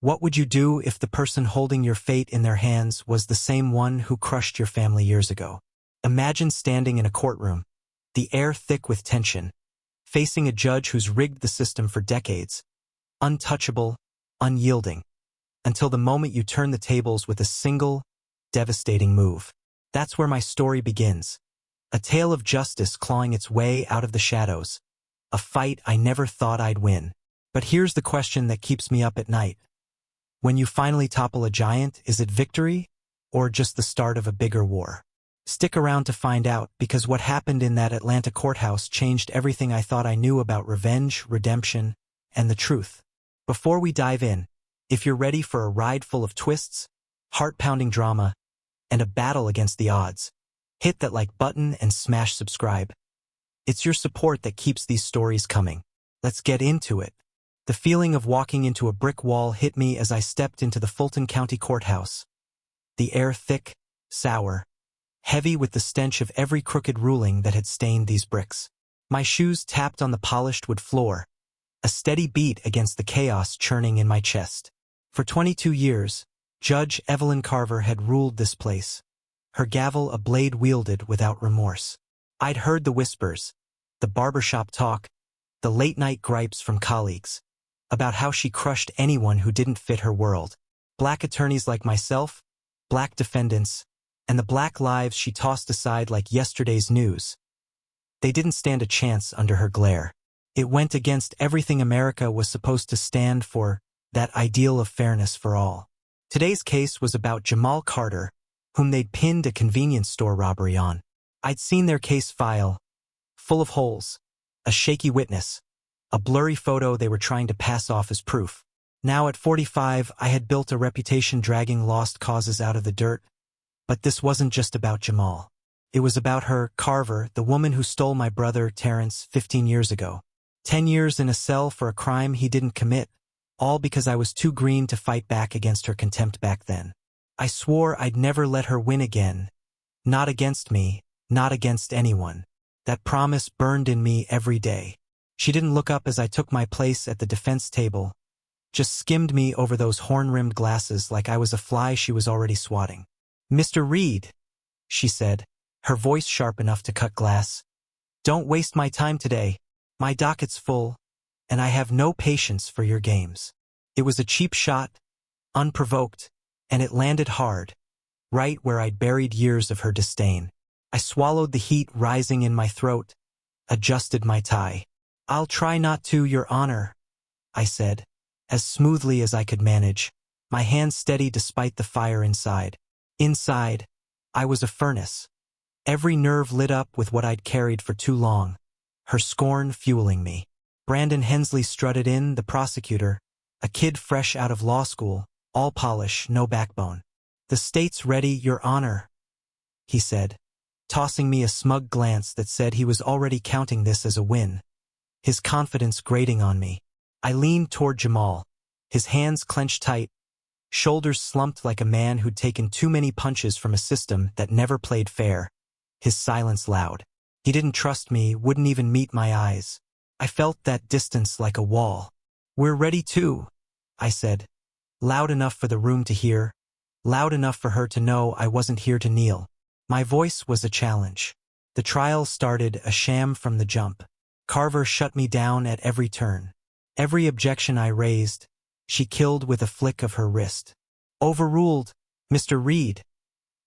What would you do if the person holding your fate in their hands was the same one who crushed your family years ago? Imagine standing in a courtroom, the air thick with tension, facing a judge who's rigged the system for decades, untouchable, unyielding, until the moment you turn the tables with a single, devastating move. That's where my story begins. A tale of justice clawing its way out of the shadows. A fight I never thought I'd win. But here's the question that keeps me up at night. When you finally topple a giant, is it victory or just the start of a bigger war? Stick around to find out, because what happened in that Atlanta courthouse changed everything I thought I knew about revenge, redemption, and the truth. Before we dive in, if you're ready for a ride full of twists, heart-pounding drama, and a battle against the odds, hit that like button and smash subscribe. It's your support that keeps these stories coming. Let's get into it. The feeling of walking into a brick wall hit me as I stepped into the Fulton County Courthouse. The air thick, sour, heavy with the stench of every crooked ruling that had stained these bricks. My shoes tapped on the polished wood floor, a steady beat against the chaos churning in my chest. For 22 years, Judge Evelyn Carver had ruled this place, her gavel a blade wielded without remorse. I'd heard the whispers, the barbershop talk, the late-night gripes from colleagues, about how she crushed anyone who didn't fit her world. Black attorneys like myself, black defendants, and the black lives she tossed aside like yesterday's news. They didn't stand a chance under her glare. It went against everything America was supposed to stand for, that ideal of fairness for all. Today's case was about Jamal Carter, whom they'd pinned a convenience store robbery on. I'd seen their case file, full of holes, a shaky witness, a blurry photo they were trying to pass off as proof. Now at 45, I had built a reputation dragging lost causes out of the dirt. But this wasn't just about Jamal. It was about her, Carver, the woman who stole my brother, Terrence, 15 years ago. 10 years in a cell for a crime he didn't commit, all because I was too green to fight back against her contempt back then. I swore I'd never let her win again. Not against me, not against anyone. That promise burned in me every day. She didn't look up as I took my place at the defense table, just skimmed me over those horn-rimmed glasses like I was a fly she was already swatting. "Mr. Reed," she said, her voice sharp enough to cut glass. "Don't waste my time today. My docket's full, and I have no patience for your games." It was a cheap shot, unprovoked, and it landed hard, right where I'd buried years of her disdain. I swallowed the heat rising in my throat, adjusted my tie. "I'll try not to, Your Honor," I said, as smoothly as I could manage, my hands steady despite the fire inside. Inside, I was a furnace, every nerve lit up with what I'd carried for too long, her scorn fueling me. Brandon Hensley strutted in, the prosecutor, a kid fresh out of law school, all polish, no backbone. "The state's ready, Your Honor," he said, tossing me a smug glance that said he was already counting this as a win, his confidence grating on me. I leaned toward Jamal, his hands clenched tight, shoulders slumped like a man who'd taken too many punches from a system that never played fair, his silence loud. He didn't trust me, wouldn't even meet my eyes. I felt that distance like a wall. "We're ready too," I said, loud enough for the room to hear, loud enough for her to know I wasn't here to kneel. My voice was a challenge. The trial started, a sham from the jump. Carver shut me down at every turn. Every objection I raised, she killed with a flick of her wrist. "Overruled, Mr. Reed,"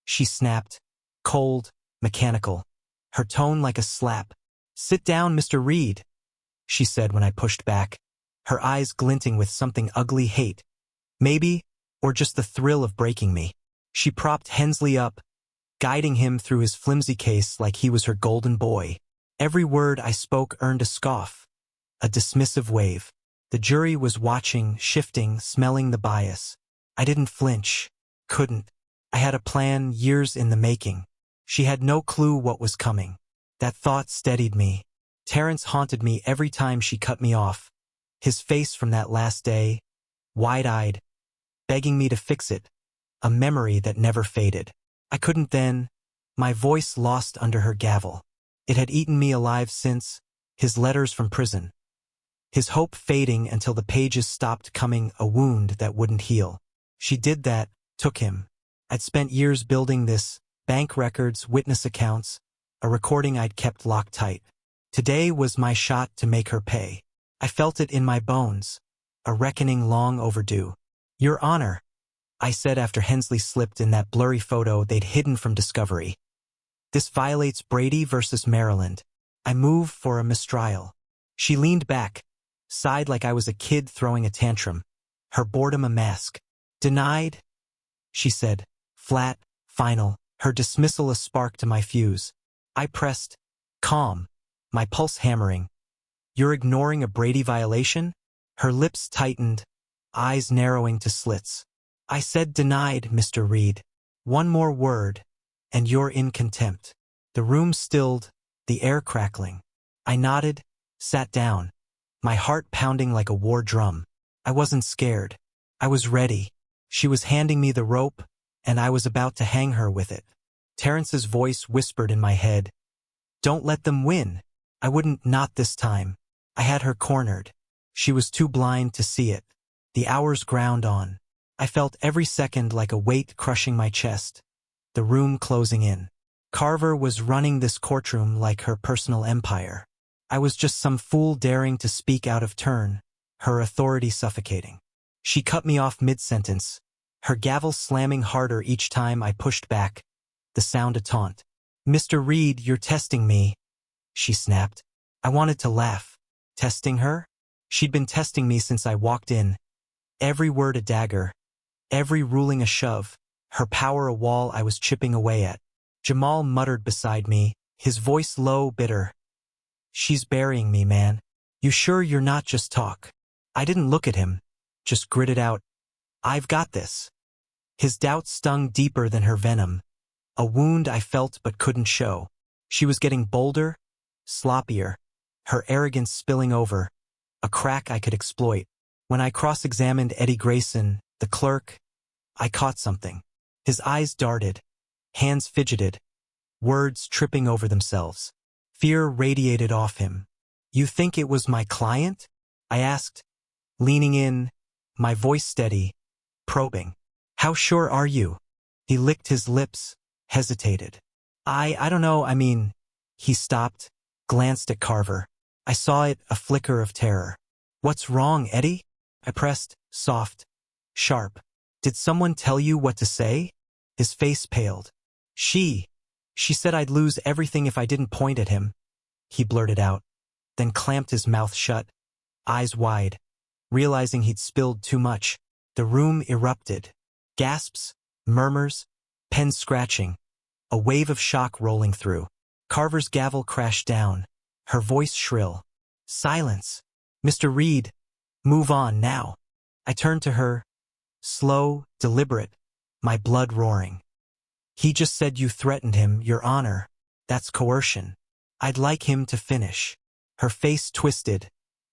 she snapped, cold, mechanical, her tone like a slap. "Sit down, Mr. Reed," she said when I pushed back, her eyes glinting with something ugly hate. Maybe, or just the thrill of breaking me. She propped Hensley up, guiding him through his flimsy case like he was her golden boy. Every word I spoke earned a scoff, a dismissive wave. The jury was watching, shifting, smelling the bias. I didn't flinch, couldn't. I had a plan, years in the making. She had no clue what was coming. That thought steadied me. Terrence haunted me every time she cut me off. His face from that last day, wide-eyed, begging me to fix it, a memory that never faded. I couldn't then, my voice lost under her gavel. It had eaten me alive since, his letters from prison. his hope fading until the pages stopped coming, a wound that wouldn't heal. She did that, took him. I'd spent years building this, bank records, witness accounts, a recording I'd kept locked tight. Today was my shot to make her pay. I felt it in my bones, a reckoning long overdue. Your Honor, I said after Hensley slipped in that blurry photo they'd hidden from discovery. This violates Brady versus Maryland. I move for a mistrial. She leaned back, sighed like I was a kid throwing a tantrum, her boredom a mask. Denied, she said, flat, final, her dismissal a spark to my fuse. I pressed, calm, my pulse hammering. You're ignoring a Brady violation? Her lips tightened, eyes narrowing to slits. I said denied, Mr. Reed. One more word, and you're in contempt. The room stilled, the air crackling. I nodded, sat down, my heart pounding like a war drum. I wasn't scared. I was ready. She was handing me the rope, and I was about to hang her with it. Terrence's voice whispered in my head. Don't let them win. I wouldn't, not this time. I had her cornered. She was too blind to see it. The hours ground on. I felt every second like a weight crushing my chest. The room closing in. Carver was running this courtroom like her personal empire. I was just some fool daring to speak out of turn, her authority suffocating. She cut me off mid-sentence, her gavel slamming harder each time I pushed back, the sound a taunt. Mr. Reed, you're testing me, she snapped. I wanted to laugh. Testing her? She'd been testing me since I walked in. Every word a dagger, every ruling a shove, her power a wall I was chipping away at. Jamal muttered beside me, his voice low, bitter. She's burying me, man. You sure you're not just talk? I didn't look at him, just gritted out. I've got this. His doubt stung deeper than her venom, a wound I felt but couldn't show. She was getting bolder, sloppier, her arrogance spilling over, a crack I could exploit. When I cross-examined Eddie Grayson, the clerk, I caught something. His eyes darted, hands fidgeted, words tripping over themselves. Fear radiated off him. You think it was my client? I asked, leaning in, my voice steady, probing. How sure are you? He licked his lips, hesitated. I don't know, I mean. He stopped, glanced at Carver. I saw it, a flicker of terror. What's wrong, Eddie? I pressed, soft, sharp. Did someone tell you what to say? His face paled. She said I'd lose everything if I didn't point at him, he blurted out, then clamped his mouth shut, eyes wide. Realizing he'd spilled too much, the room erupted. Gasps, murmurs, pen scratching, a wave of shock rolling through. Carver's gavel crashed down, her voice shrill. Silence. Mr. Reed, move on now. I turned to her, slow, deliberate, my blood roaring. He just said you threatened him, Your Honor. That's coercion. I'd like him to finish. Her face twisted,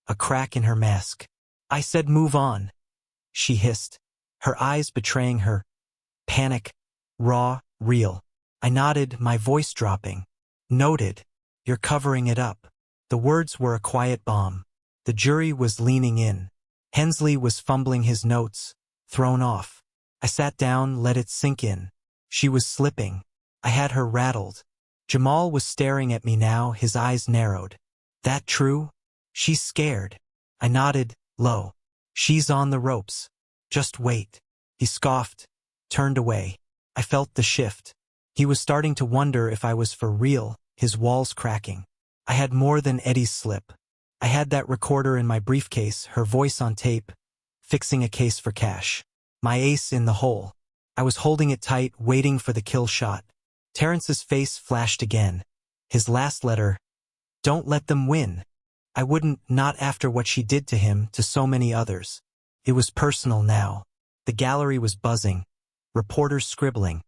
a crack in her mask. I said move on. She hissed, her eyes betraying her. Panic, raw, real. I nodded, my voice dropping. Noted. You're covering it up. The words were a quiet bomb. The jury was leaning in. Hensley was fumbling his notes, thrown off. I sat down, let it sink in. She was slipping. I had her rattled. Jamal was staring at me now, his eyes narrowed. That true? She's scared. I nodded, low. She's on the ropes. Just wait. He scoffed, turned away. I felt the shift. He was starting to wonder if I was for real, his walls cracking. I had more than Eddie's slip. I had that recorder in my briefcase, her voice on tape, fixing a case for cash. My ace in the hole. I was holding it tight, waiting for the kill shot. Terrence's face flashed again. His last letter. Don't let them win. I wouldn't, not after what she did to him, to so many others. It was personal now. The gallery was buzzing. Reporters scribbling.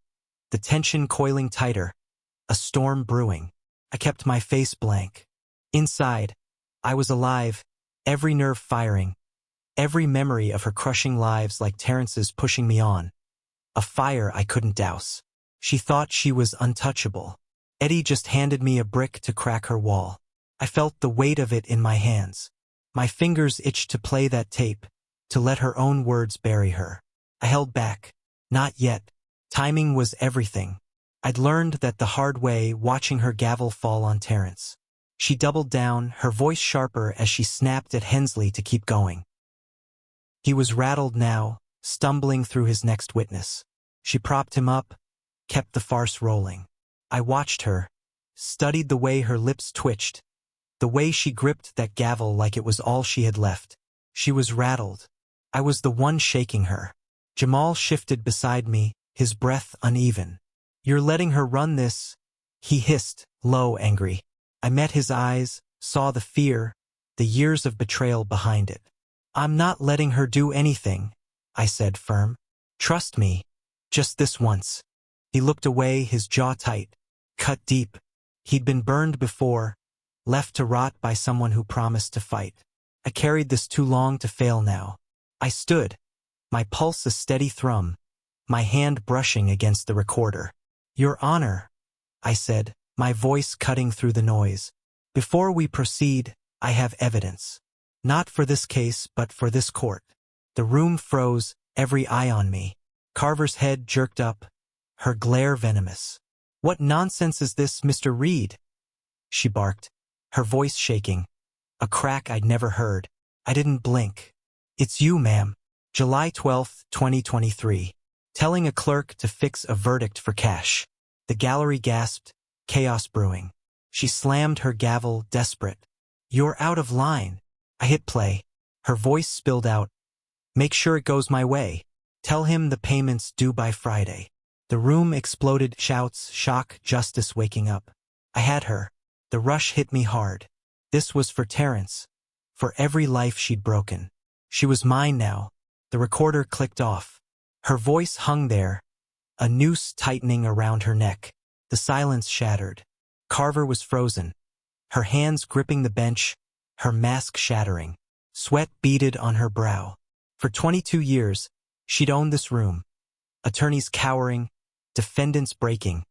The tension coiling tighter. A storm brewing. I kept my face blank. Inside, I was alive, every nerve firing. Every memory of her crushing lives like Terrence's pushing me on. A fire I couldn't douse. She thought she was untouchable. Eddie just handed me a brick to crack her wall. I felt the weight of it in my hands. My fingers itched to play that tape, to let her own words bury her. I held back. Not yet. Timing was everything. I'd learned that the hard way, watching her gavel fall on Terence. She doubled down, her voice sharper as she snapped at Hensley to keep going. He was rattled now, stumbling through his next witness. She propped him up, kept the farce rolling. I watched her, studied the way her lips twitched, the way she gripped that gavel like it was all she had left. She was rattled. I was the one shaking her. Jamal shifted beside me, his breath uneven. "You're letting her run this," he hissed, low, angry. I met his eyes, saw the fear, the years of betrayal behind it. "I'm not letting her do anything," I said, firm. "Trust me, just this once." He looked away, his jaw tight, cut deep. He'd been burned before, left to rot by someone who promised to fight. I carried this too long to fail now. I stood, my pulse a steady thrum, my hand brushing against the recorder. "Your Honor," I said, my voice cutting through the noise. "Before we proceed, I have evidence. Not for this case, but for this court." The room froze, every eye on me. Carver's head jerked up, her glare venomous. "What nonsense is this, Mr. Reed?" she barked, her voice shaking. A crack I'd never heard. I didn't blink. "It's you, ma'am." July 12, 2023. Telling a clerk to fix a verdict for cash. The gallery gasped, chaos brewing. She slammed her gavel, desperate. "You're out of line." I hit play. Her voice spilled out. "Make sure it goes my way. Tell him the payment's due by Friday." The room exploded, shouts, shock, justice waking up. I had her. The rush hit me hard. This was for Terence, for every life she'd broken. She was mine now. The recorder clicked off. Her voice hung there, a noose tightening around her neck. The silence shattered. Carver was frozen, her hands gripping the bench, her mask shattering. Sweat beaded on her brow. For 22 years, she'd owned this room. Attorneys cowering, defendants breaking,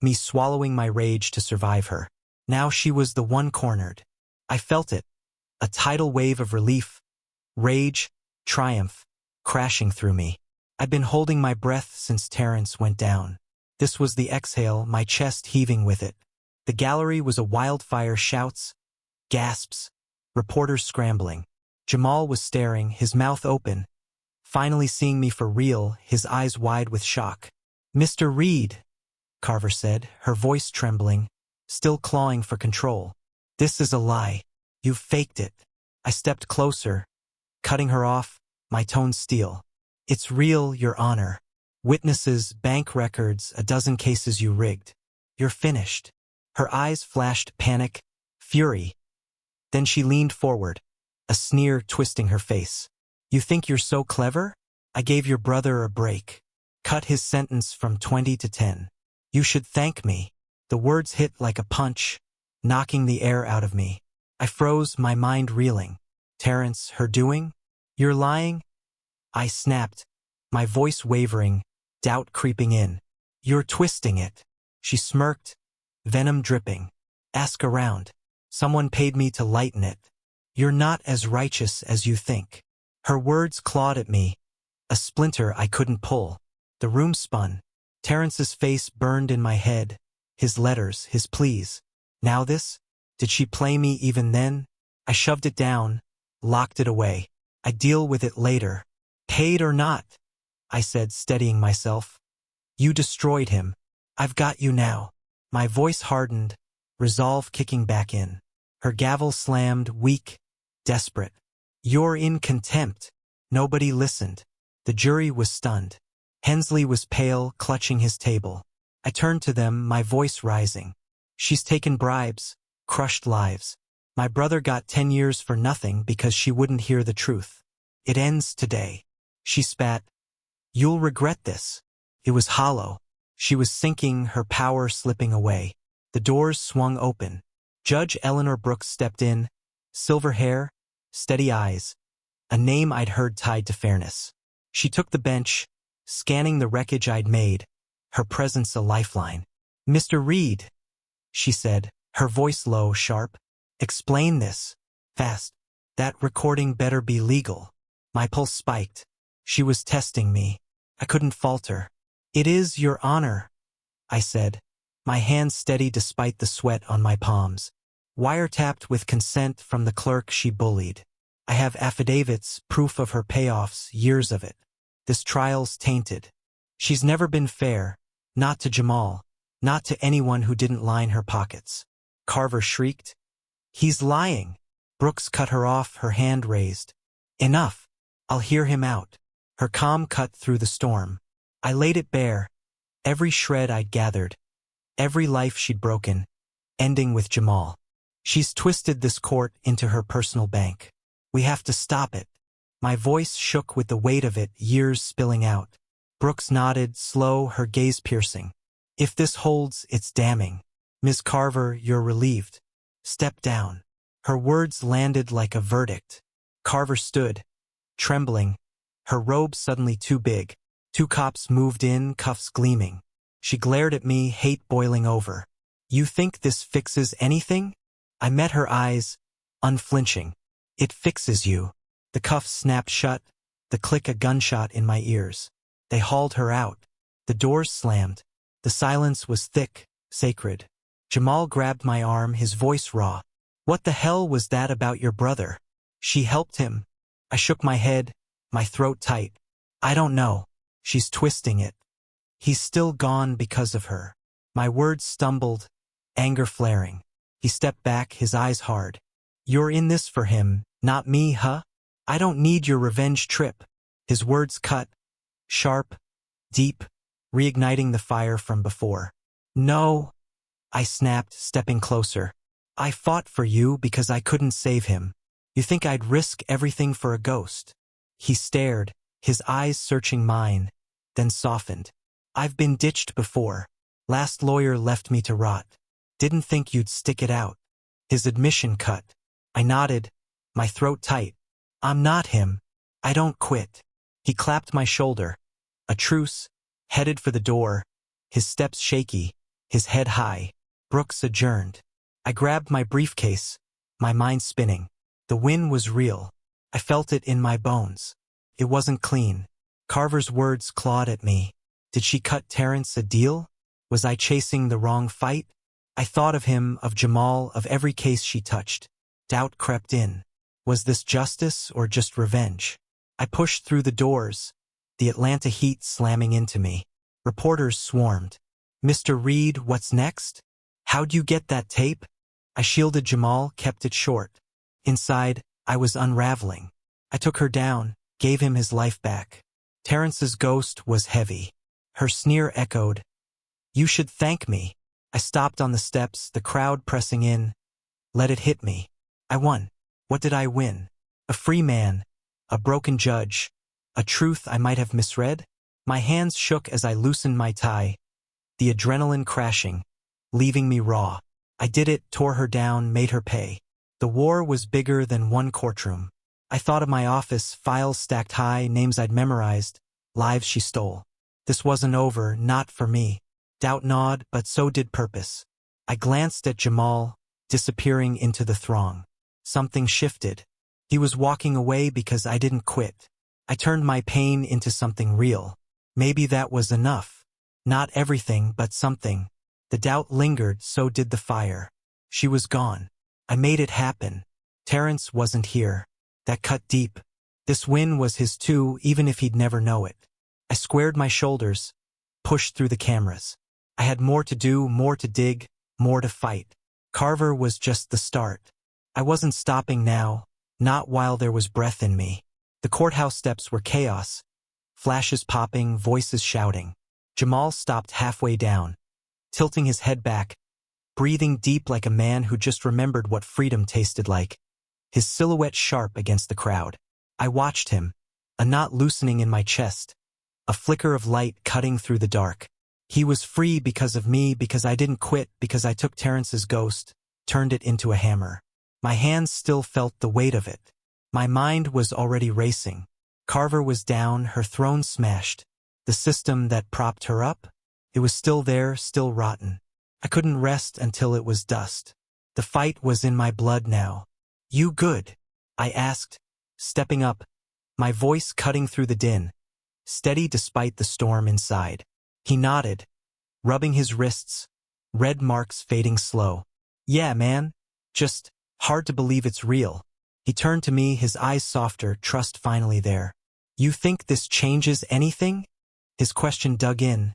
me swallowing my rage to survive her. Now she was the one cornered. I felt it, a tidal wave of relief, rage, triumph, crashing through me. I'd been holding my breath since Terence went down. This was the exhale, my chest heaving with it. The gallery was a wildfire, shouts, gasps, reporters scrambling. Jamal was staring, his mouth open, finally seeing me for real, his eyes wide with shock. "Mr. Reed," Carver said, her voice trembling, still clawing for control. "This is a lie. You've faked it." I stepped closer, cutting her off, my tone steel. "It's real, Your Honor. Witnesses, bank records, a dozen cases you rigged. You're finished." Her eyes flashed panic, fury. Then she leaned forward, a sneer twisting her face. "You think you're so clever? I gave your brother a break. Cut his sentence from 20 to 10. You should thank me." The words hit like a punch, knocking the air out of me. I froze, my mind reeling. "Terence, her doing? You're lying?" I snapped, my voice wavering, doubt creeping in. "You're twisting it." She smirked, venom dripping. "Ask around. Someone paid me to lighten it. You're not as righteous as you think." Her words clawed at me, a splinter I couldn't pull. The room spun. Terence's face burned in my head, his letters, his pleas. Now this? Did she play me even then? I shoved it down, locked it away. I'd deal with it later. "Paid or not," I said, steadying myself. "You destroyed him. I've got you now." My voice hardened, resolve kicking back in. Her gavel slammed, weak, desperate. "You're in contempt." Nobody listened. The jury was stunned. Hensley was pale, clutching his table. I turned to them, my voice rising. "She's taken bribes, crushed lives. My brother got 10 years for nothing because she wouldn't hear the truth. It ends today." She spat. "You'll regret this." It was hollow. She was sinking, her power slipping away. The doors swung open. Judge Eleanor Brooks stepped in, silver hair, steady eyes, a name I'd heard tied to fairness. She took the bench, scanning the wreckage I'd made, her presence a lifeline. "Mr. Reed," she said, her voice low, sharp. "Explain this. Fast." That recording better be legal. My pulse spiked. She was testing me. I couldn't falter. It is, Your Honor, I said, my hands steady despite the sweat on my palms. Wiretapped with consent from the clerk she bullied. I have affidavits, proof of her payoffs, years of it. This trial's tainted. She's never been fair. Not to Jamal. Not to anyone who didn't line her pockets. Carver shrieked. He's lying. Brooks cut her off, her hand raised. Enough. I'll hear him out. Her calm cut through the storm. I laid it bare. Every shred I'd gathered. Every life she'd broken. Ending with Jamal. She's twisted this court into her personal bank. We have to stop it. My voice shook with the weight of it, years spilling out. Brooks nodded, slow, her gaze piercing. If this holds, it's damning. Ms. Carver, you're relieved. Step down. Her words landed like a verdict. Carver stood, trembling, her robe suddenly too big. 2 cops moved in, cuffs gleaming. She glared at me, hate boiling over. You think this fixes anything? I met her eyes, unflinching. It fixes you. The cuffs snapped shut, the click a gunshot in my ears. They hauled her out. The doors slammed. The silence was thick, sacred. Jamal grabbed my arm, his voice raw. What the hell was that about your brother? She helped him. I shook my head, my throat tight. I don't know. She's twisting it. He's still gone because of her. My words stumbled, anger flaring. He stepped back, his eyes hard. You're in this for him, not me, huh? I don't need your revenge trip. His words cut, sharp, deep, reigniting the fire from before. No, I snapped, stepping closer. I fought for you because I couldn't save him. You think I'd risk everything for a ghost? He stared, his eyes searching mine, then softened. I've been ditched before. Last lawyer left me to rot. Didn't think you'd stick it out. His admission cut. I nodded, my throat tight. I'm not him. I don't quit. He clapped my shoulder. A truce, headed for the door, his steps shaky, his head high. Brooks adjourned. I grabbed my briefcase, my mind spinning. The win was real. I felt it in my bones. It wasn't clean. Carver's words clawed at me. Did she cut Terrence a deal? Was I chasing the wrong fight? I thought of him, of Jamal, of every case she touched. Doubt crept in. Was this justice or just revenge? I pushed through the doors, the Atlanta heat slamming into me. Reporters swarmed. Mr. Reed, what's next? How'd you get that tape? I shielded Jamal, kept it short. Inside, I was unraveling. I took her down, gave him his life back. Terrence's ghost was heavy. Her sneer echoed. You should thank me. I stopped on the steps, the crowd pressing in. Let it hit me. I won. What did I win? A free man, a broken judge, a truth I might have misread? My hands shook as I loosened my tie, the adrenaline crashing, leaving me raw. I did it, tore her down, made her pay. The war was bigger than one courtroom. I thought of my office, files stacked high, names I'd memorized, lives she stole. This wasn't over, not for me. Doubt gnawed, but so did purpose. I glanced at Jamal, disappearing into the throng. Something shifted. He was walking away because I didn't quit. I turned my pain into something real. Maybe that was enough. Not everything, but something. The doubt lingered, so did the fire. She was gone. I made it happen. Terrence wasn't here. That cut deep. This win was his too, even if he'd never know it. I squared my shoulders, pushed through the cameras. I had more to do, more to dig, more to fight. Carver was just the start. I wasn't stopping now, not while there was breath in me. The courthouse steps were chaos. Flashes popping, voices shouting. Jamal stopped halfway down, tilting his head back, breathing deep like a man who just remembered what freedom tasted like. His silhouette sharp against the crowd. I watched him, a knot loosening in my chest, a flicker of light cutting through the dark. He was free because of me, because I didn't quit, because I took Terrence's ghost, turned it into a hammer. My hands still felt the weight of it. My mind was already racing. Carver was down, her throne smashed. The system that propped her up? It was still there, still rotten. I couldn't rest until it was dust. The fight was in my blood now. You good? I asked, stepping up, my voice cutting through the din, steady despite the storm inside. He nodded, rubbing his wrists, red marks fading slow. Yeah, man. Just hard to believe it's real. He turned to me, his eyes softer, trust finally there. You think this changes anything? His question dug in,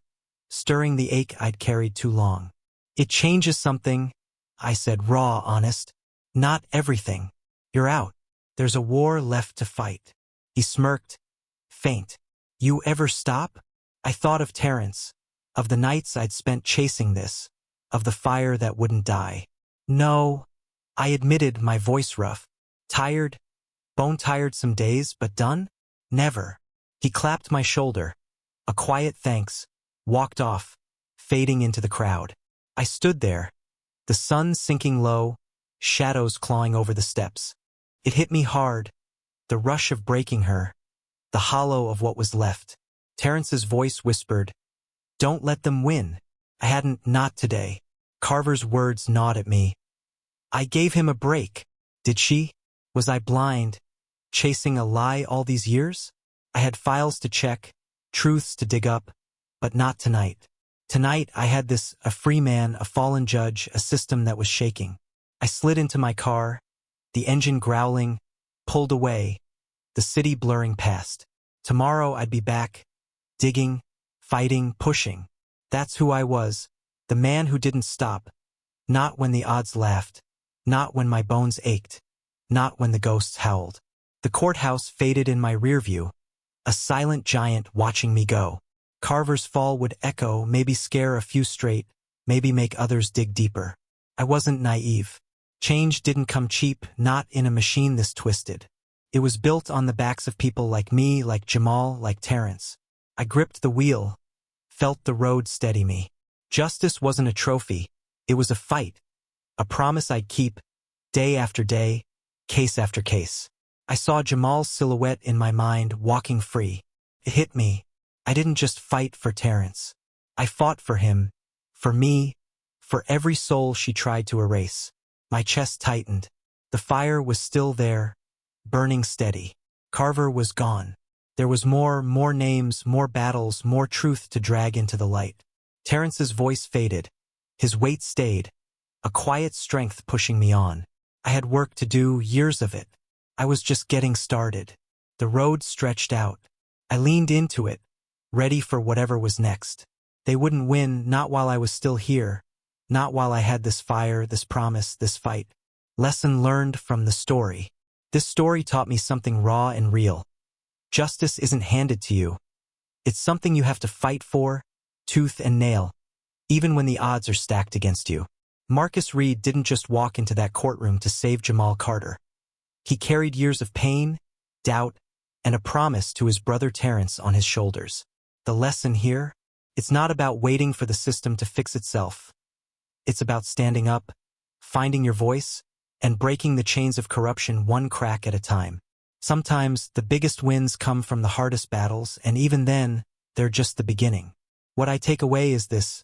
stirring the ache I'd carried too long. It changes something, I said, raw, honest. Not everything. You're out. There's a war left to fight. He smirked, faint. You ever stop? I thought of Terrence, of the nights I'd spent chasing this, of the fire that wouldn't die. No, I admitted, my voice rough. Tired? Bone-tired some days, but done? Never. He clapped my shoulder. A quiet thanks, walked off, fading into the crowd. I stood there, the sun sinking low, shadows clawing over the steps. It hit me hard, the rush of breaking her, the hollow of what was left. Terrence's voice whispered, "Don't let them win." I hadn't, not today. Carver's words gnawed at me. I gave him a break. Did she? Was I blind, chasing a lie all these years? I had files to check, truths to dig up, but not tonight. Tonight I had this, a free man, a fallen judge, a system that was shaking. I slid into my car, the engine growling, pulled away, the city blurring past. Tomorrow I'd be back, digging, fighting, pushing. That's who I was, the man who didn't stop. Not when the odds laughed, not when my bones ached, not when the ghosts howled. The courthouse faded in my rear view, a silent giant watching me go. Carver's fall would echo, maybe scare a few straight, maybe make others dig deeper. I wasn't naive. Change didn't come cheap, not in a machine this twisted. It was built on the backs of people like me, like Jamal, like Terrence. I gripped the wheel, felt the road steady me. Justice wasn't a trophy, it was a fight, a promise I'd keep, day after day, case after case. I saw Jamal's silhouette in my mind, walking free. It hit me. I didn't just fight for Terrence. I fought for him, for me, for every soul she tried to erase. My chest tightened. The fire was still there, burning steady. Carver was gone. There was more names, more battles, more truth to drag into the light. Terrence's voice faded. His weight stayed, a quiet strength pushing me on. I had work to do, years of it. I was just getting started. The road stretched out. I leaned into it, ready for whatever was next. They wouldn't win, not while I was still here, not while I had this fire, this promise, this fight. Lesson learned from the story. This story taught me something raw and real. Justice isn't handed to you. It's something you have to fight for, tooth and nail, even when the odds are stacked against you. Marcus Reed didn't just walk into that courtroom to save Jamal Carter. He carried years of pain, doubt, and a promise to his brother Terrence on his shoulders. The lesson here? It's not about waiting for the system to fix itself. It's about standing up, finding your voice, and breaking the chains of corruption one crack at a time. Sometimes the biggest wins come from the hardest battles, and even then, they're just the beginning. What I take away is this.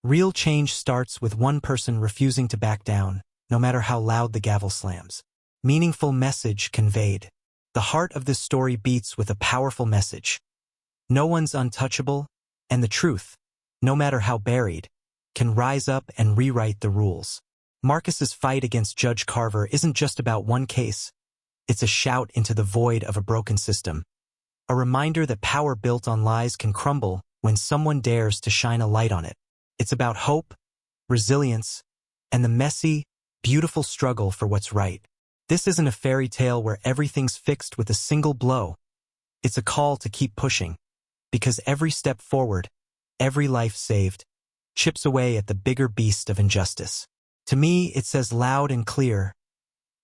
Real change starts with one person refusing to back down, no matter how loud the gavel slams. Meaningful message conveyed. The heart of this story beats with a powerful message. No one's untouchable, and the truth, no matter how buried, can rise up and rewrite the rules. Marcus's fight against Judge Carver isn't just about one case. It's a shout into the void of a broken system. A reminder that power built on lies can crumble when someone dares to shine a light on it. It's about hope, resilience, and the messy, beautiful struggle for what's right. This isn't a fairy tale where everything's fixed with a single blow. It's a call to keep pushing, because every step forward, every life saved, chips away at the bigger beast of injustice. To me, it says loud and clear,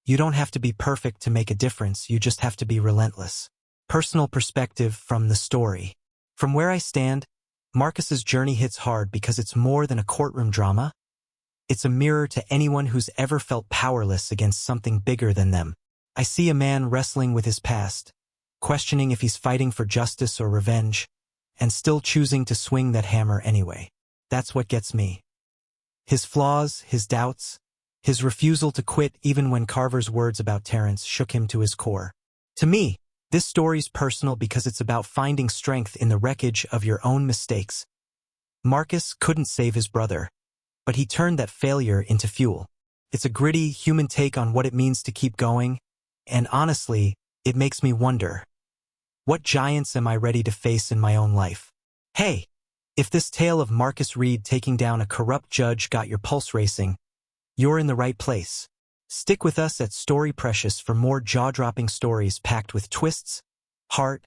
you don't have to be perfect to make a difference, you just have to be relentless. Personal perspective from the story. From where I stand, Marcus's journey hits hard because it's more than a courtroom drama. It's a mirror to anyone who's ever felt powerless against something bigger than them. I see a man wrestling with his past, questioning if he's fighting for justice or revenge, and still choosing to swing that hammer anyway. That's what gets me. His flaws, his doubts, His refusal to quit even when Carver's words about Terrence shook him to his core. To me, this story's personal because it's about finding strength in the wreckage of your own mistakes. Marcus couldn't save his brother, but he turned that failure into fuel. It's a gritty, human take on what it means to keep going, and honestly, it makes me wonder, what giants am I ready to face in my own life? Hey, if this tale of Marcus Reed taking down a corrupt judge got your pulse racing, you're in the right place. Stick with us at Story Precious for more jaw-dropping stories packed with twists, heart,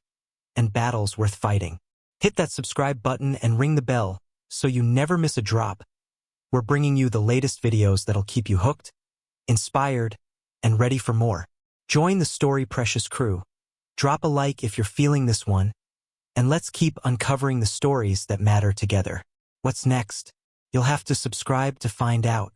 and battles worth fighting. Hit that subscribe button and ring the bell so you never miss a drop. We're bringing you the latest videos that'll keep you hooked, inspired, and ready for more. Join the Story Precious crew. Drop a like if you're feeling this one, and let's keep uncovering the stories that matter together. What's next? You'll have to subscribe to find out.